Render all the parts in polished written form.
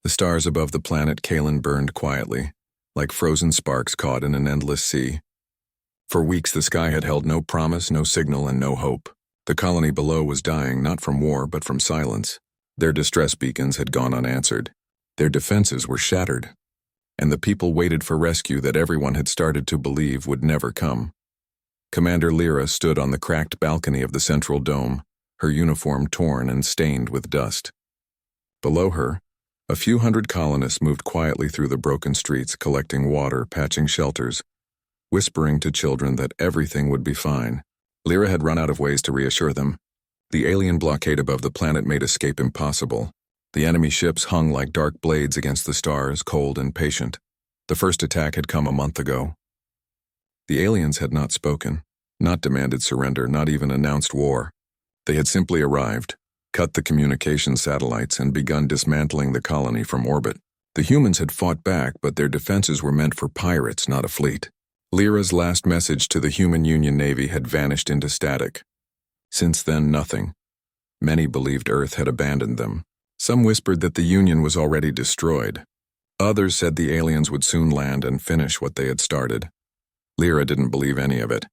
The stars above the planet Kalen burned quietly, like frozen sparks caught in an endless sea. For weeks the sky had held no promise, no signal, and no hope. The colony below was dying not from war but from silence. Their distress beacons had gone unanswered. Their defenses were shattered. And the people waited for rescue that everyone had started to believe would never come. Commander Lyra stood on the cracked balcony of the central dome, her uniform torn and stained with dust. Below her, a few hundred colonists moved quietly through the broken streets, collecting water, patching shelters, whispering to children that everything would be fine. Lyra had run out of ways to reassure them. The alien blockade above the planet made escape impossible. The enemy ships hung like dark blades against the stars, cold and patient. The first attack had come a month ago. The aliens had not spoken, not demanded surrender, not even announced war. They had simply arrived, cut the communication satellites, and begun dismantling the colony from orbit. The humans had fought back, but their defenses were meant for pirates, not a fleet. Lyra's last message to the human Union Navy had vanished into static. Since then, nothing. Many believed Earth had abandoned them. Some whispered that the Union was already destroyed. Others said the aliens would soon land and finish what they had started. Lyra didn't believe any of it.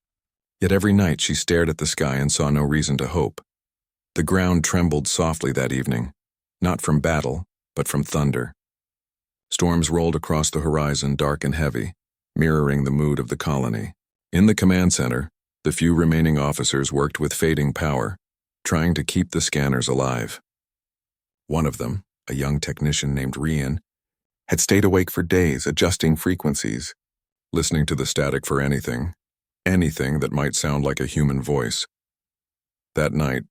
Yet every night she stared at the sky and saw no reason to hope. The ground trembled softly that evening, not from battle, but from thunder. Storms rolled across the horizon, dark and heavy, mirroring the mood of the colony. In the command center, the few remaining officers worked with fading power, trying to keep the scanners alive. One of them, a young technician named Rian, had stayed awake for days, adjusting frequencies, listening to the static for anything that might sound like a human voice. That night,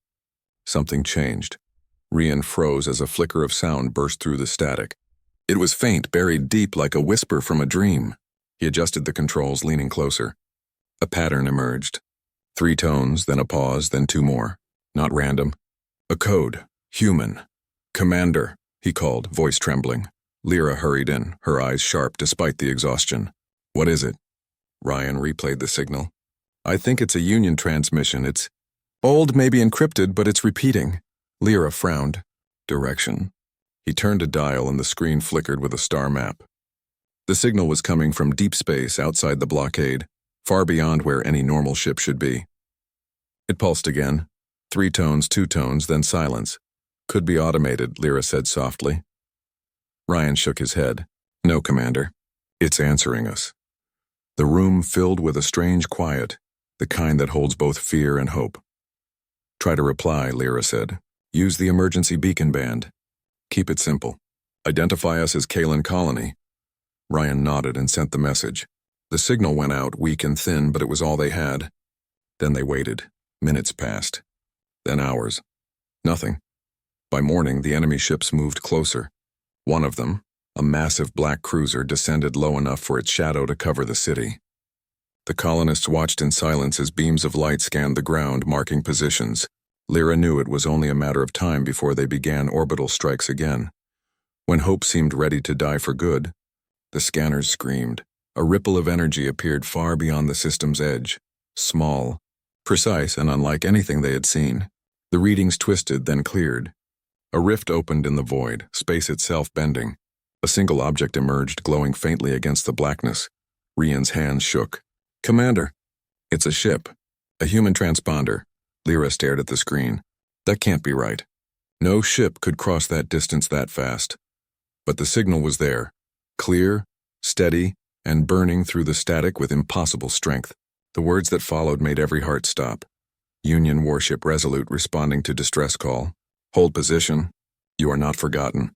something changed. Rian froze as a flicker of sound burst through the static. It was faint, buried deep like a whisper from a dream. He adjusted the controls, leaning closer. A pattern emerged. 3 tones, then a pause, then 2 more. Not random. A code. Human. Commander, he called, voice trembling. Lyra hurried in, her eyes sharp despite the exhaustion. What is it? Ryan replayed the signal. I think it's a Union transmission. It's old, maybe encrypted, but it's repeating. Lyra frowned. Direction. He turned a dial and the screen flickered with a star map. The signal was coming from deep space outside the blockade, far beyond where any normal ship should be. It pulsed again. 3 tones, 2 tones, then silence. Could be automated, Lyra said softly. Ryan shook his head. No, Commander. It's answering us. The room filled with a strange quiet, the kind that holds both fear and hope. Try to reply, Lyra said. Use the emergency beacon band. Keep it simple. Identify us as Kalen Colony. Ryan nodded and sent the message. The signal went out, weak and thin, but it was all they had. Then they waited. Minutes passed. Then hours. Nothing. By morning, the enemy ships moved closer. One of them, a massive black cruiser, descended low enough for its shadow to cover the city. The colonists watched in silence as beams of light scanned the ground, marking positions. Lyra knew it was only a matter of time before they began orbital strikes again. When hope seemed ready to die for good, the scanners screamed. A ripple of energy appeared far beyond the system's edge, small, precise, and unlike anything they had seen. The readings twisted, then cleared. A rift opened in the void, space itself bending. A single object emerged, glowing faintly against the blackness. Rian's hands shook. Commander! It's a ship. A human transponder. Lyra stared at the screen. That can't be right. No ship could cross that distance that fast. But the signal was there. Clear, steady, and burning through the static with impossible strength. The words that followed made every heart stop. Union Warship Resolute responding to distress call. Hold position. You are not forgotten.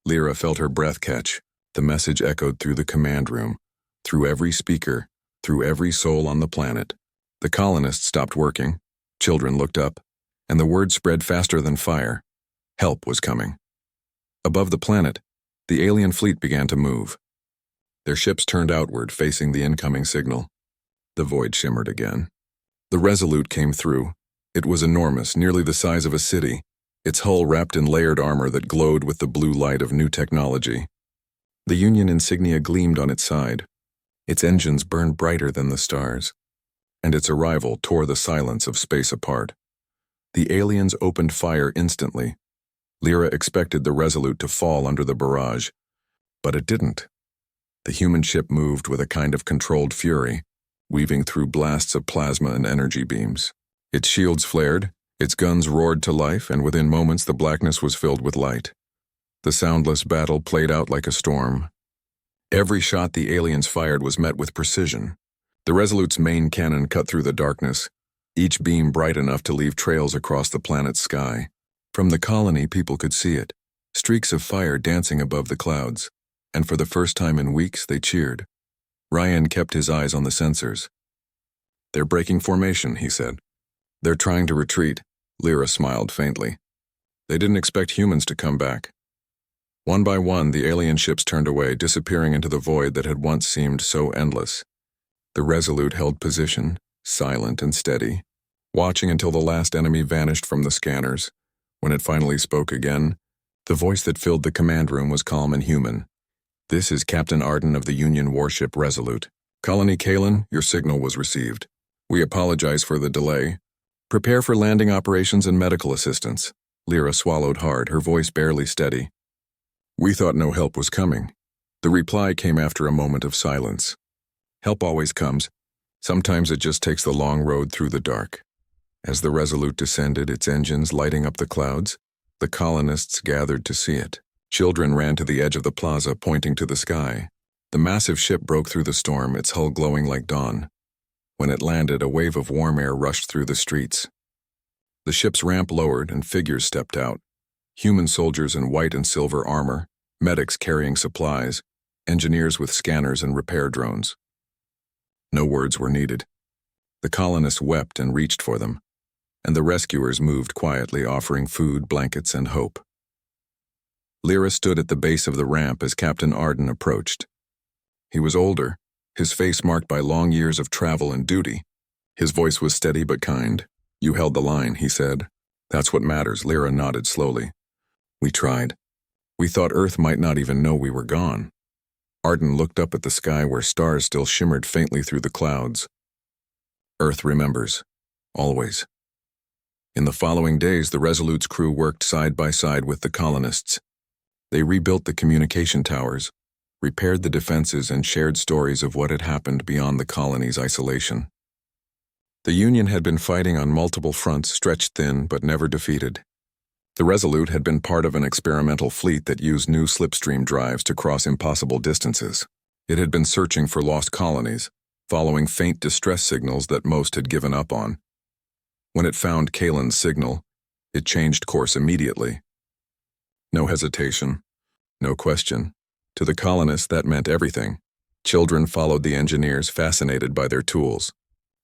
Lyra felt her breath catch. The message echoed through the command room, through every speaker, through every soul on the planet. The colonists stopped working. Children looked up, and the word spread faster than fire. Help was coming. Above the planet, the alien fleet began to move. Their ships turned outward, facing the incoming signal. The void shimmered again. The Resolute came through. It was enormous, nearly the size of a city, its hull wrapped in layered armor that glowed with the blue light of new technology. The Union insignia gleamed on its side. Its engines burned brighter than the stars. And its arrival tore the silence of space apart. The aliens opened fire instantly. Lyra expected the Resolute to fall under the barrage, but it didn't. The human ship moved with a kind of controlled fury, weaving through blasts of plasma and energy beams. Its shields flared, its guns roared to life, and within moments the blackness was filled with light. The soundless battle played out like a storm. Every shot the aliens fired was met with precision. The Resolute's main cannon cut through the darkness, each beam bright enough to leave trails across the planet's sky. From the colony, people could see it, streaks of fire dancing above the clouds, and for the first time in weeks they cheered. Ryan kept his eyes on the sensors. "They're breaking formation," he said. "They're trying to retreat." Lyra smiled faintly. They didn't expect humans to come back. One by one, the alien ships turned away, disappearing into the void that had once seemed so endless. The Resolute held position, silent and steady, watching until the last enemy vanished from the scanners. When it finally spoke again, the voice that filled the command room was calm and human. "This is Captain Arden of the Union warship Resolute. Colony Kalen, your signal was received. We apologize for the delay. Prepare for landing operations and medical assistance." Lyra swallowed hard, her voice barely steady. "We thought no help was coming." The reply came after a moment of silence. "Help always comes. Sometimes it just takes the long road through the dark." As the Resolute descended, its engines lighting up the clouds, the colonists gathered to see it. Children ran to the edge of the plaza, pointing to the sky. The massive ship broke through the storm, its hull glowing like dawn. When it landed, a wave of warm air rushed through the streets. The ship's ramp lowered and figures stepped out. Human soldiers in white and silver armor, medics carrying supplies, engineers with scanners and repair drones. No words were needed. The colonists wept and reached for them, and the rescuers moved quietly, offering food, blankets, and hope. Lyra stood at the base of the ramp as Captain Arden approached. He was older, his face marked by long years of travel and duty. His voice was steady but kind. "You held the line," he said. "That's what matters." Lyra nodded slowly. "We tried. We thought Earth might not even know we were gone." Arden looked up at the sky where stars still shimmered faintly through the clouds. "Earth remembers. Always." In the following days, the Resolute's crew worked side by side with the colonists. They rebuilt the communication towers, repaired the defenses, and shared stories of what had happened beyond the colony's isolation. The Union had been fighting on multiple fronts, stretched thin but never defeated. The Resolute had been part of an experimental fleet that used new slipstream drives to cross impossible distances. It had been searching for lost colonies, following faint distress signals that most had given up on. When it found Kalen's signal, it changed course immediately. No hesitation, no question. To the colonists, that meant everything. Children followed the engineers, fascinated by their tools.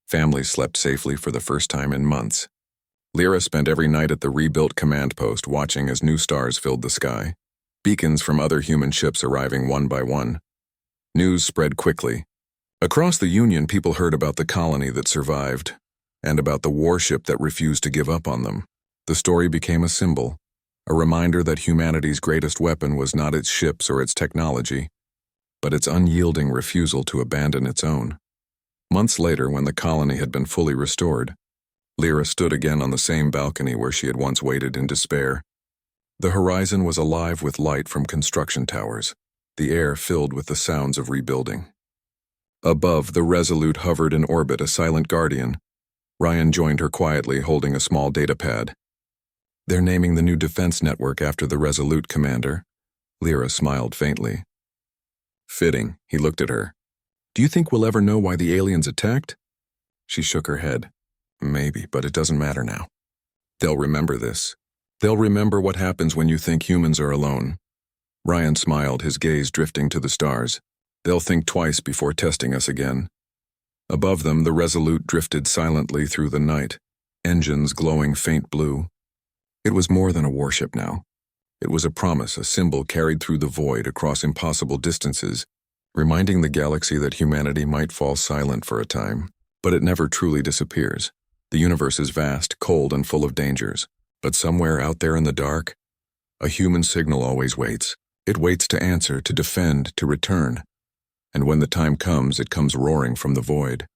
Families slept safely for the first time in months. Lyra spent every night at the rebuilt command post, watching as new stars filled the sky, beacons from other human ships arriving one by one. News spread quickly. Across the Union, people heard about the colony that survived, and about the warship that refused to give up on them. The story became a symbol, a reminder that humanity's greatest weapon was not its ships or its technology, but its unyielding refusal to abandon its own. Months later, when the colony had been fully restored, Lyra stood again on the same balcony where she had once waited in despair. The horizon was alive with light from construction towers, the air filled with the sounds of rebuilding. Above, the Resolute hovered in orbit, a silent guardian. Ryan joined her quietly, holding a small datapad. "They're naming the new defense network after the Resolute commander." Lyra smiled faintly. "Fitting," he looked at her. "Do you think we'll ever know why the aliens attacked?" She shook her head. "Maybe, but it doesn't matter now. They'll remember this. They'll remember what happens when you think humans are alone." Ryan smiled, his gaze drifting to the stars. "They'll think twice before testing us again." Above them, the Resolute drifted silently through the night, engines glowing faint blue. It was more than a warship now. It was a promise, a symbol carried through the void across impossible distances, reminding the galaxy that humanity might fall silent for a time, but it never truly disappears. The universe is vast, cold, and full of dangers, but somewhere out there in the dark, a human signal always waits. It waits to answer, to defend, to return. And when the time comes, it comes roaring from the void.